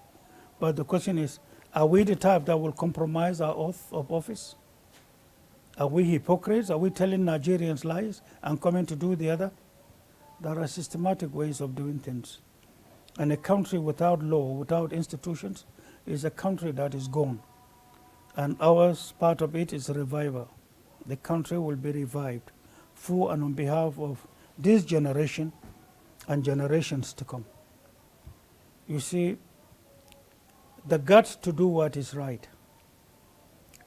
But the question is, are we the type that will compromise our oath of office? Are we hypocrites? Are we telling Nigerians lies and coming to do the other? There are systematic ways of doing things. And a country without law, without institutions, is a country that is gone. And ours, part of it is revival. The country will be revived for and on behalf of this generation and generations to come. You see, the guts to do what is right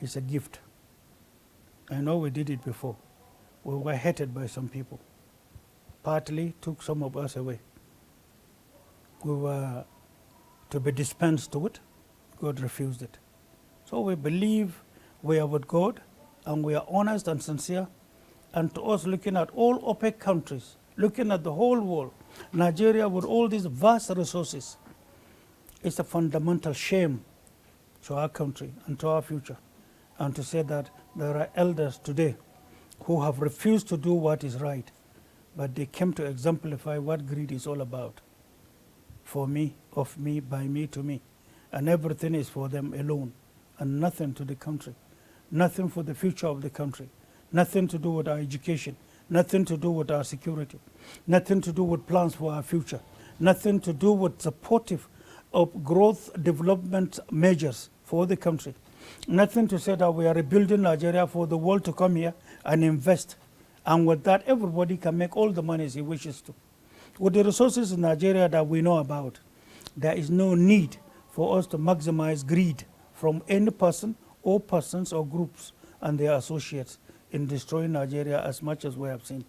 is a gift. I know we did it before. We were hated by some people. Partly took some of us away. We were to be dispensed to it. God refused it. So we believe we are with God, and we are honest and sincere and to us looking at all OPEC countries, looking at the whole world, Nigeria with all these vast resources, it's a fundamental shame to our country and to our future. And to say that there are elders today who have refused to do what is right, but they came to exemplify what greed is all about. For me, of me, by me, to me. And everything is for them alone, and nothing to the country, nothing for the future of the country, nothing to do with our education, nothing to do with our security, nothing to do with plans for our future, nothing to do with supportive of growth development measures for the country, nothing to say that we are rebuilding Nigeria for the world to come here and invest. And with that, everybody can make all the money he wishes to. With the resources in Nigeria that we know about, there is no need for us to maximize greed from any person or persons or groups and their associates in destroying Nigeria as much as we have seen.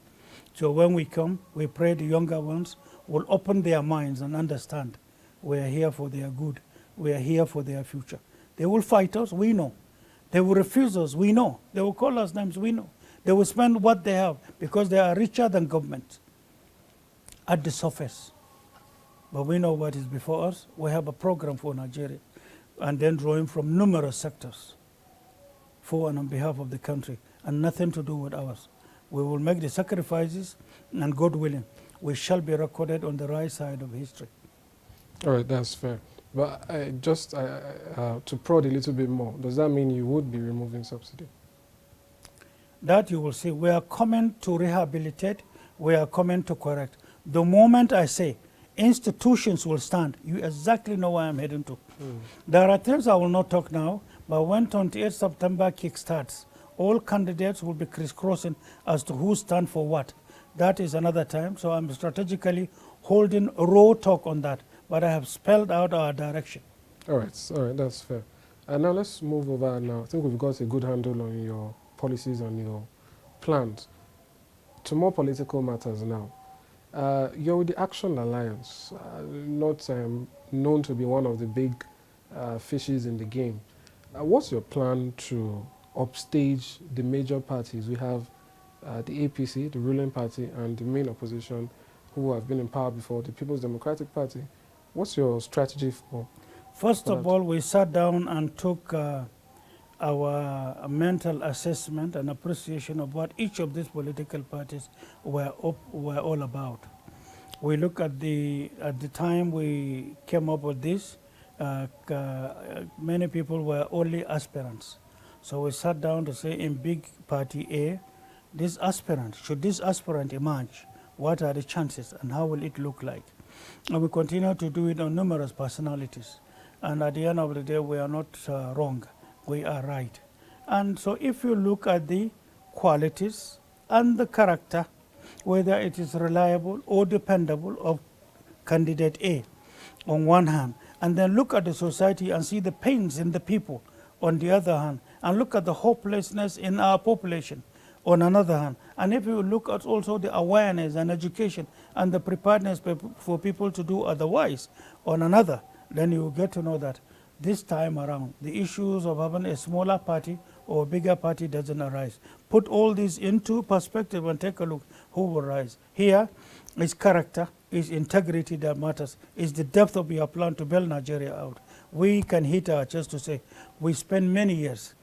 So when we come, we pray the younger ones will open their minds and understand we are here for their good. We are here for their future. They will fight us, we know. They will refuse us, we know. They will call us names, we know. They will spend what they have because they are richer than government at the surface. But we know what is before us. We have a program for Nigeria, and then drawing from numerous sectors for and on behalf of the country, and nothing to do with ours. We will make the sacrifices, and God willing, we shall be recorded on the right side of history. All right, that's fair. But to prod a little bit more, does that mean you would be removing subsidy? That you will see. We are coming to rehabilitate. We are coming to correct. The moment I say institutions will stand, you exactly know where I'm heading to. There are things I will not talk now, but when 28 September kickstarts, all candidates will be crisscrossing as to who stand for what. That is another time, so I'm strategically holding raw talk on that, but I have spelled out our direction. All right, that's fair. And now let's move over now. I think we've got a good handle on your policies and your plans. To more political matters now. You're with the Action Alliance, not known to be one of the big fishes in the game. What's your plan to upstage the major parties? We have the APC, the ruling party, and the main opposition who have been in power before, the People's Democratic Party. What's your strategy for First of all, we sat down and took our mental assessment and appreciation of what each of these political parties were all about. We look at the time we came up with this, many people were only aspirants. So we sat down to say in big party A, should this aspirant emerge, what are the chances and how will it look like? And we continue to do it on numerous personalities. And at the end of the day, we are not wrong. We are right. And so if you look at the qualities and the character, whether it is reliable or dependable of candidate A on one hand, and then look at the society and see the pains in the people on the other hand, and look at the hopelessness in our population on another hand, and if you look at also the awareness and education and the preparedness for people to do otherwise on another, then you get to know that this time around, the issues of having a smaller party or a bigger party doesn't arise. Put all this into perspective and take a look who will rise. Here is character, is integrity that matters, is the depth of your plan to bail Nigeria out. We can hit our chest to say we spent many years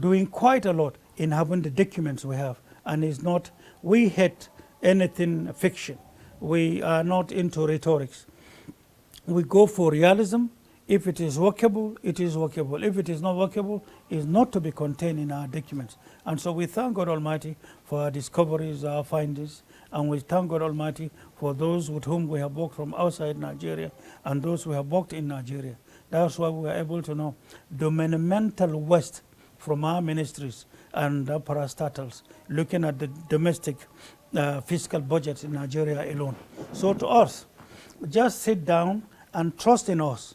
doing quite a lot in having the documents we have, and it's not, we hate anything fiction. We are not into rhetorics. We go for realism. If it is workable, it is workable. If it is not workable, it is not to be contained in our documents. And so we thank God Almighty for our discoveries, our findings, and we thank God Almighty for those with whom we have worked from outside Nigeria and those who have worked in Nigeria. That's why we are able to know the monumental waste from our ministries and parastatals, looking at the domestic fiscal budget in Nigeria alone. So to us, just sit down and trust in us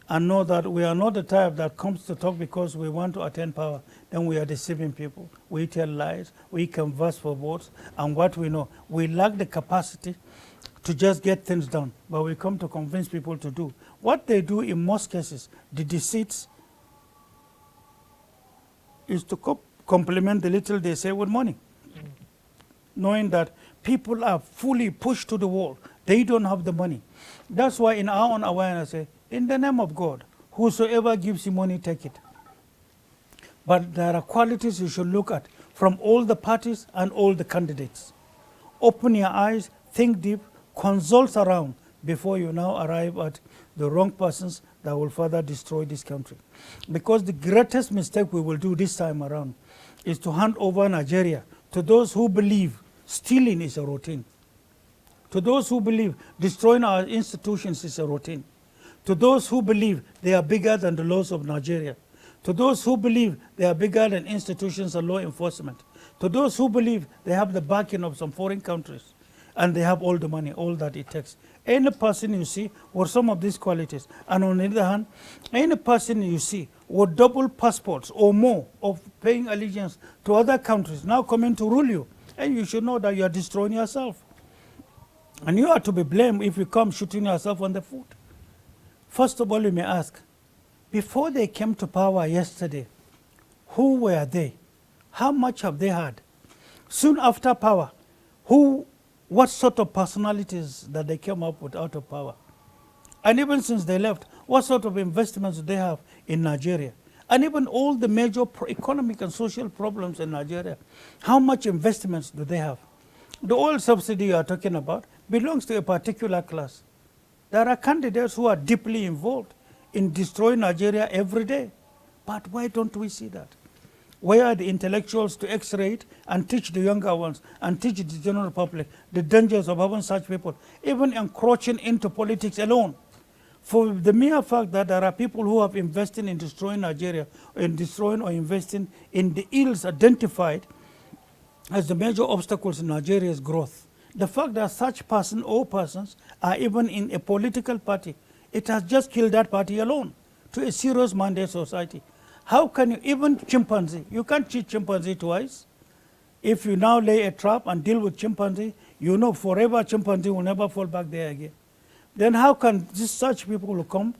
and know that we are not the type that comes to talk because we want to attain power. Then we are deceiving people. We tell lies. We canvass for votes. And what we know, we lack the capacity to just get things done. But we come to convince people to do. What they do in most cases, the deceits, is to complement the little they say with money. knowing that people are fully pushed to the wall. They don't have the money. That's why in our own awareness, in the name of God, whosoever gives you money, take it. But there are qualities you should look at from all the parties and all the candidates. Open your eyes, think deep, consult around before you now arrive at the wrong persons that will further destroy this country. Because the greatest mistake we will do this time around is to hand over Nigeria to those who believe stealing is a routine, to those who believe destroying our institutions is a routine, to those who believe they are bigger than the laws of Nigeria, to those who believe they are bigger than institutions and law enforcement, to those who believe they have the backing of some foreign countries and they have all the money, all that it takes. Any person you see with some of these qualities, and on the other hand, any person you see with double passports or more of paying allegiance to other countries now coming to rule you, and you should know that you are destroying yourself. And you are to be blamed if you come shooting yourself on the foot. First of all, you may ask, before they came to power yesterday, who were they? How much have they had? Soon after power, what sort of personalities that they came up with out of power? And even since they left, what sort of investments do they have in Nigeria? And even all the major economic and social problems in Nigeria, how much investments do they have? The oil subsidy you are talking about belongs to a particular class. There are candidates who are deeply involved in destroying Nigeria every day. But why don't we see that? Where are the intellectuals to x-ray it and teach the younger ones and teach the general public the dangers of having such people, even encroaching into politics alone? For the mere fact that there are people who have invested in destroying Nigeria, in destroying or investing in the ills identified as the major obstacles in Nigeria's growth. The fact that such person or persons are even in a political party, it has just killed that party alone to a serious mandate society. How can you, even chimpanzee, you can't cheat chimpanzee twice. If you now lay a trap and deal with chimpanzee, you know forever chimpanzee will never fall back there again. Then how can such people who come,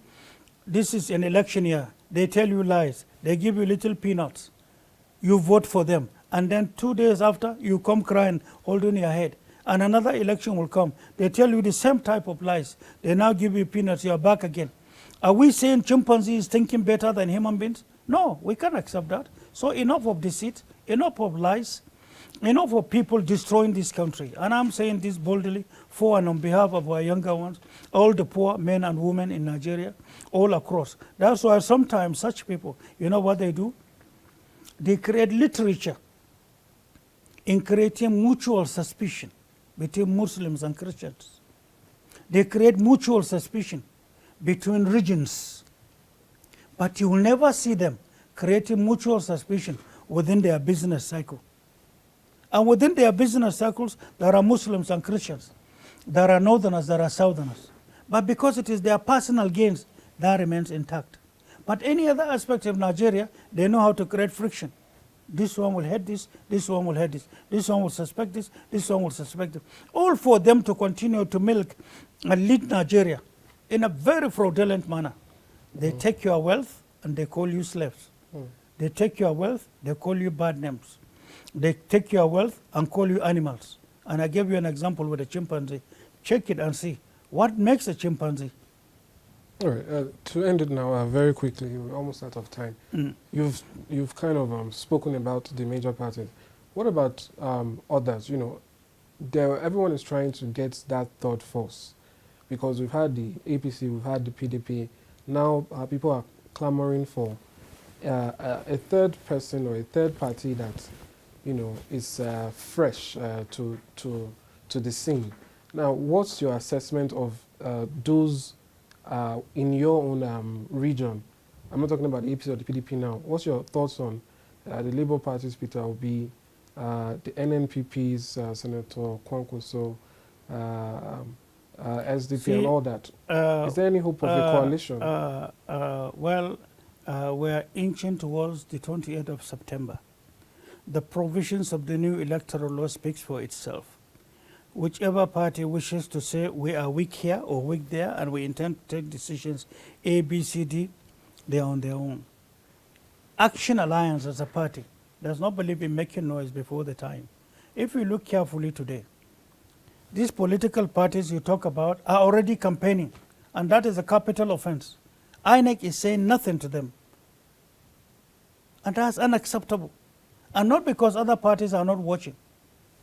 this is an election year, they tell you lies, they give you little peanuts, you vote for them, and then 2 days after, you come crying, holding your head, and another election will come, they tell you the same type of lies, they now give you peanuts, you are back again. Are we saying chimpanzee is thinking better than human beings? No, we can't accept that. So enough of deceit, enough of lies, enough of people destroying this country. And I'm saying this boldly for and on behalf of our younger ones, all the poor men and women in Nigeria, all across. That's why sometimes such people, you know what they do? They create literature in creating mutual suspicion between Muslims and Christians. They create mutual suspicion between regions. But you will never see them creating mutual suspicion within their business cycle. And within their business cycles, there are Muslims and Christians. There are Northerners, there are Southerners. But because it is their personal gains, that remains intact. But any other aspect of Nigeria, they know how to create friction. This one will hate this one will hate this one will suspect this one will suspect this. All for them to continue to milk and lead Nigeria in a very fraudulent manner. They take your wealth and they call you slaves. They take your wealth, they call you bad names. They take your wealth and call you animals. And I gave you an example with a chimpanzee. Check it and see. What makes a chimpanzee? All right, to end it now, very quickly, we're almost out of time. You've kind of spoken about the major parties. What about others? You know, everyone is trying to get that third force, because we've had the APC, we've had the PDP. Now people are clamoring for a third person or a third party that, you know, is fresh to the scene. Now, what's your assessment of those in your own region? I'm not talking about the APC or the PDP now. What's your thoughts on the Labour Party's Peter Obi, the NNPP's Senator Kwankwaso, SDP, and all that? Is there any hope of a coalition? Well, we're inching towards the 28th of September. The provisions of the new electoral law speaks for itself. Whichever party wishes to say we are weak here or weak there and we intend to take decisions A, B, C, D, they are on their own. Action Alliance as a party does not believe in making noise before the time. If you look carefully today, these political parties you talk about are already campaigning, and that is a capital offense. INEC is saying nothing to them, and that's unacceptable. And not because other parties are not watching,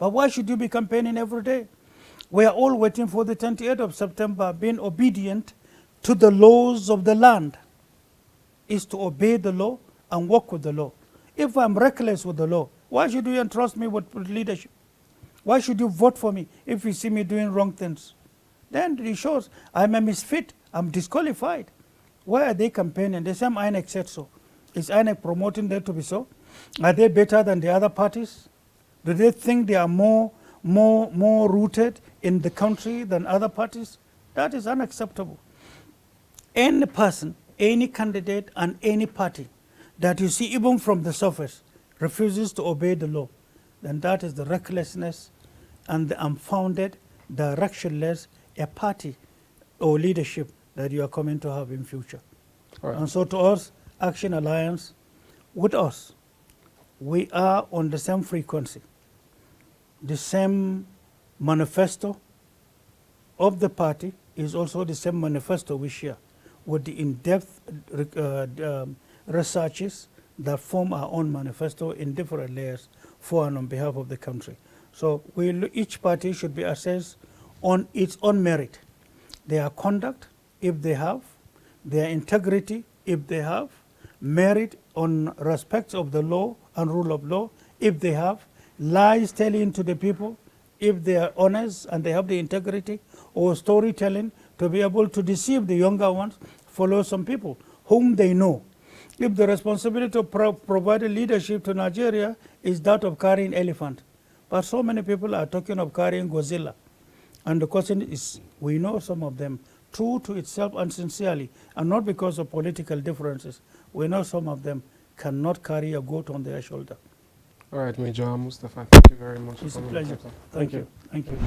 but why should you be campaigning every day? We are all waiting for the 28th of September, being obedient to the laws of the land is to obey the law and work with the law. If I'm reckless with the law, why should you entrust me with leadership? Why should you vote for me if you see me doing wrong things? Then it shows I'm a misfit, I'm disqualified. Why are they campaigning? The same INEC said so. Is INEC promoting them to be so? Are they better than the other parties? Do they think they are more rooted in the country than other parties? That is unacceptable. Any person, any candidate, and any party that you see, even from the surface, refuses to obey the law, then that is the recklessness and the unfounded, directionless a party or leadership that you are coming to have in future. Right. And so to us, Action Alliance, with us, we are on the same frequency. The same manifesto of the party is also the same manifesto we share with the in-depth researches that form our own manifesto in different layers for and on behalf of the country. So each party should be assessed on its own merit, their conduct, if they have, their integrity, if they have, merit on respect of the law and rule of law, if they have, lies telling to the people, if they are honest and they have the integrity, or storytelling to be able to deceive the younger ones, follow some people whom they know. If the responsibility to provide leadership to Nigeria is that of carrying elephant, but so many people are talking of carrying Godzilla. And the question is, we know some of them, true to itself and sincerely, and not because of political differences, we know some of them cannot carry a goat on their shoulder. All right, Major Almustapha, thank you very much. It's a for coming. pleasure. Thank Thank you.